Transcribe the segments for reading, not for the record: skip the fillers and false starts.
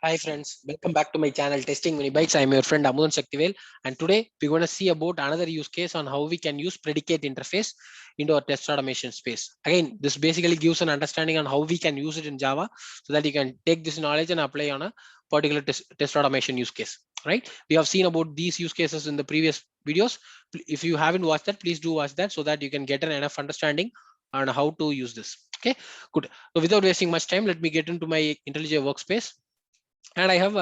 Hi friends, welcome back to my channel Testing Mini Bytes. I am your friend Amudan Shaktivel, and today we're going to see about another use case on how we can use predicate interface into our test automation space. Again, this basically gives an understanding on how we can use it in Java so that you can take this knowledge and apply on a particular test automation use case. Right? We have seen about these use cases in the previous videos. If you haven't watched that, please do watch that so that you can get an enough understanding on how to use this. Okay, good. So without wasting much time, let me get into my IntelliJ workspace. And I have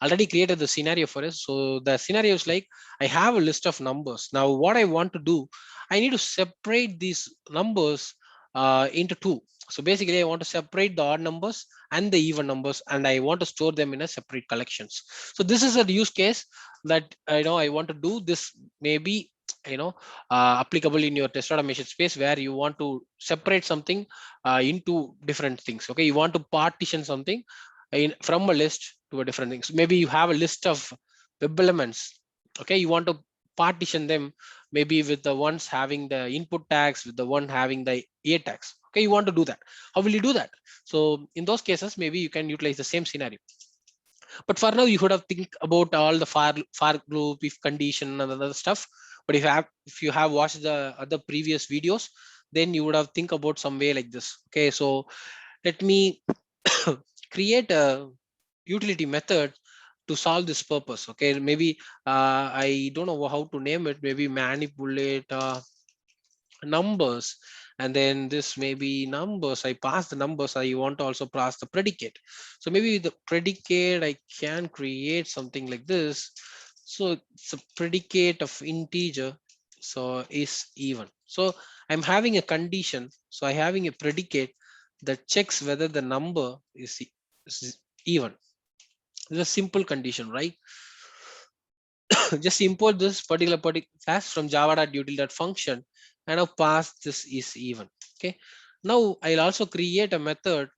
already created the scenario for us. So the scenario is like I have a list of numbers. Now what I want to do, I need to separate these numbers into two. So basically I want to separate the odd numbers and the even numbers, and I want to store them in a separate collections. So this is a use case that I want to do. This may be applicable in your test automation space where you want to separate something into different things. Okay, you want to partition something from a list to a different things. Maybe you have a list of web elements. Okay, you want to partition them, maybe with the ones having the input tags, with the one having the a tags. Okay, you want to do that. How will you do that? So in those cases, maybe you can utilize the same scenario. But for now, you could have think about all the far loop, if condition, and other stuff. But if you have watched the other previous videos, then you would have think about some way like this. Okay, so let me create a utility method to solve this purpose. Okay, maybe I don't know how to name it. Maybe manipulate numbers, and then this may be numbers. I pass the numbers. I want to also pass the predicate. So maybe the predicate I can create something like this. So it's a predicate of integer, so is even. So I'm having a condition, so I having a predicate that checks whether the number is even. It's a simple condition, right? Just import this particular class from java.util.function and I'll pass this is even. Okay, now I'll also create a method.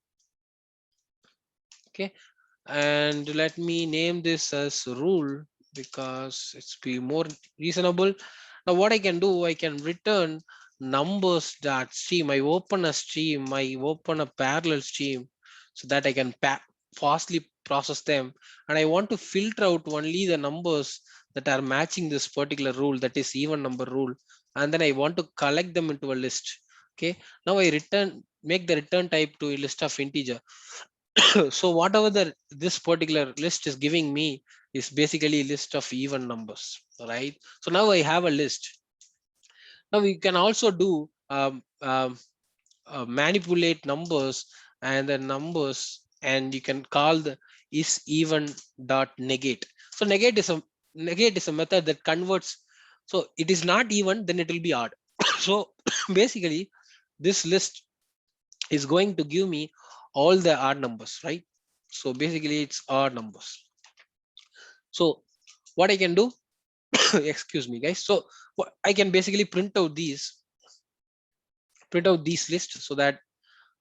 Okay, and let me name this as rule because it's be more reasonable. Now what I can do, I can return numbers dot stream. I open a stream, I open a parallel stream so that I can fastly process them, and I want to filter out only the numbers that are matching this particular rule, that is even number rule, and then I want to collect them into a list. Okay, now I make the return type to a list of integer. So whatever this particular list is giving me is basically a list of even numbers, right? So now I have a list. Now we can also do manipulate numbers and the numbers, and you can call the is even dot negate. So negate is a method that converts. So it is not even, then it will be odd. So basically this list is going to give me all the odd numbers, right? So basically it's odd numbers. So what I can do, excuse me guys, so what I can basically print out these lists, so that,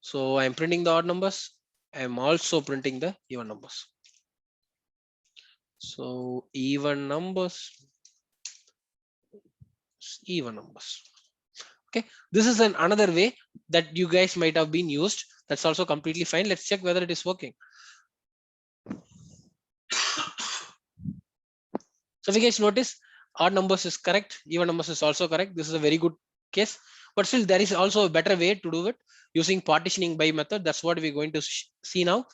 so I'm printing the odd numbers, I'm also printing the even numbers. So even numbers. Okay, this is another way that you guys might have been used. That's also completely fine. Let's check whether it is working. So if you guys notice, odd numbers is correct, even numbers is also correct. This is a very good case, but still there is also a better way to do it using partitioning by method. That's what we're going to see now.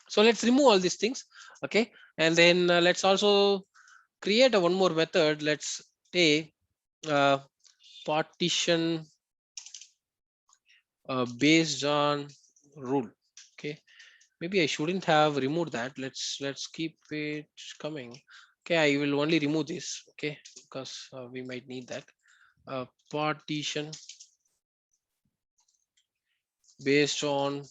So let's remove all these things. Okay, and then let's also create a one more method. Let's say partition based on rule. Okay, maybe I shouldn't have removed that. Let's keep it coming. Okay, I will only remove this. Okay, because we might need that. Partition based on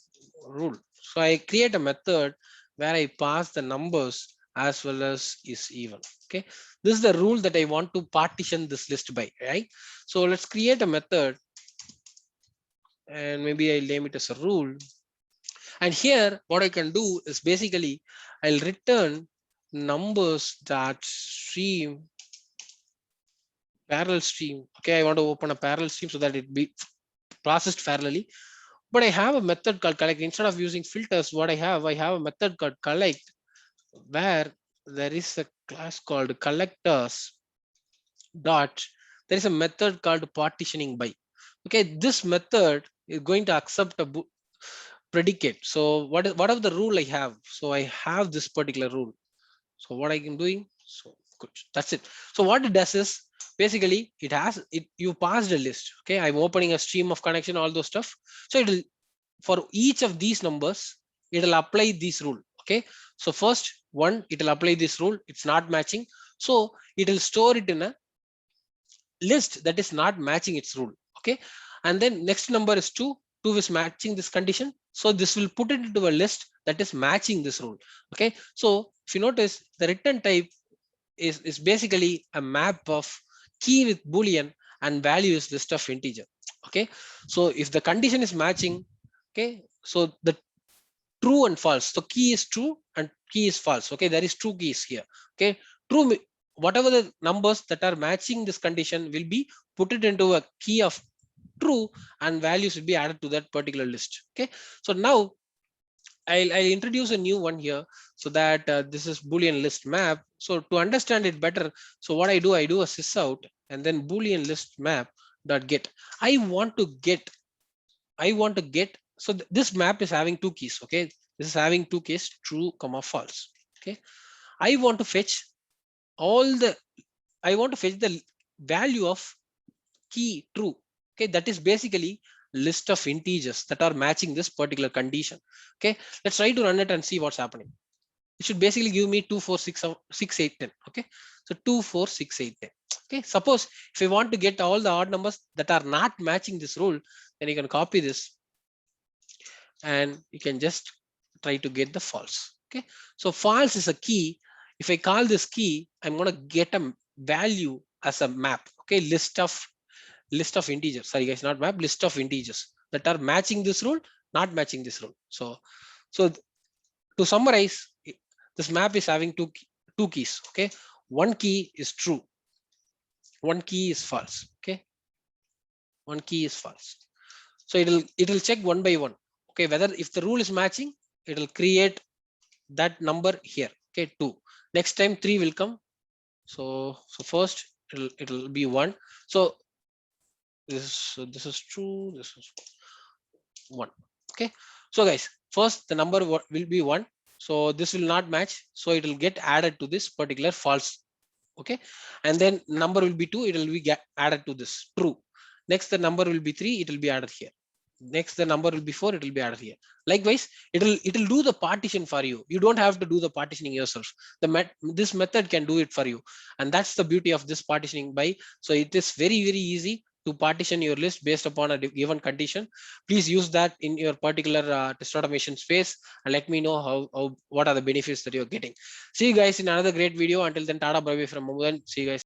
rule. So I create a method where I pass the numbers as well as is even. Okay, this is the rule that I want to partition this list by, right? So let's create a method, and maybe I'll name it as a rule. And here what I can do is basically I'll return numbers that stream parallel stream. Okay, I want to open a parallel stream so that it be processed parallelly. But I have a method called collect. Instead of using filters, what I have a method called collect, where there is a class called collectors dot. There is a method called partitioning by. Okay, this method is going to accept a predicate. So what are the rule I have? So I have this particular rule. So what I can doing? So good. That's it. So what it does is basically it has it. You passed a list. Okay, I'm opening a stream of connection, all those stuff. So it will, for each of these numbers, it will apply this rule. Okay, so first one, it will apply this rule. It's not matching, so it will store it in a list that is not matching its rule. Okay, and then next number is 2. 2 is matching this condition, so this will put it into a list that is matching this rule. Okay, so if you notice, the return type is basically a map of key with boolean and value is list of integer. Okay, so if the condition is matching, okay, so the true and false, so key is true and key is false. Okay, there is two keys here. Okay, true, whatever the numbers that are matching this condition will be put it into a key of true, and values will be added to that particular list. Okay, so now I'll introduce a new one here, so that this is boolean list map. So to understand it better, so what I do a sys out and then boolean list map dot get. I want to get so this map is having two keys. Okay, this is having two keys, true comma false. Okay, I want to fetch all the I want to fetch the value of key true. Okay, that is basically list of integers that are matching this particular condition. Okay, let's try to run it and see what's happening. It should basically give me 2 4 6 6 8 10. Okay, so 2 4 6 8 10. Okay, suppose if I want to get all the odd numbers that are not matching this rule, then you can copy this and you can just try to get the false. Okay, so false is a key. If I call this key, I'm going to get a value as a map. Okay, list of integers. Sorry guys, not map, list of integers that are matching this rule, not matching this rule. So to summarize, this map is having two keys. Okay, one key is true, one key is false. Okay, one key is false. So it'll check one by one. Okay, whether if the rule is matching, it will create that number here. Okay, 2. Next time 3 will come. So first it'll be 1. So this is true, this is 1. Okay, so guys, first the number will be 1, so this will not match, so it will get added to this particular false. Okay, and then number will be 2, it will be added to this true. Next the number will be 3, it will be added here. Next the number will be 4, it will be added here. Likewise, it'll do the partition for you. You don't have to do the partitioning yourself. This method can do it for you, and that's the beauty of this partitioning by. So it is very easy to partition your list based upon a given condition. Please use that in your particular test automation space and let me know how what are the benefits that you're getting. See you guys in another great video. Until then, Tata Bye from Amudan. See you guys.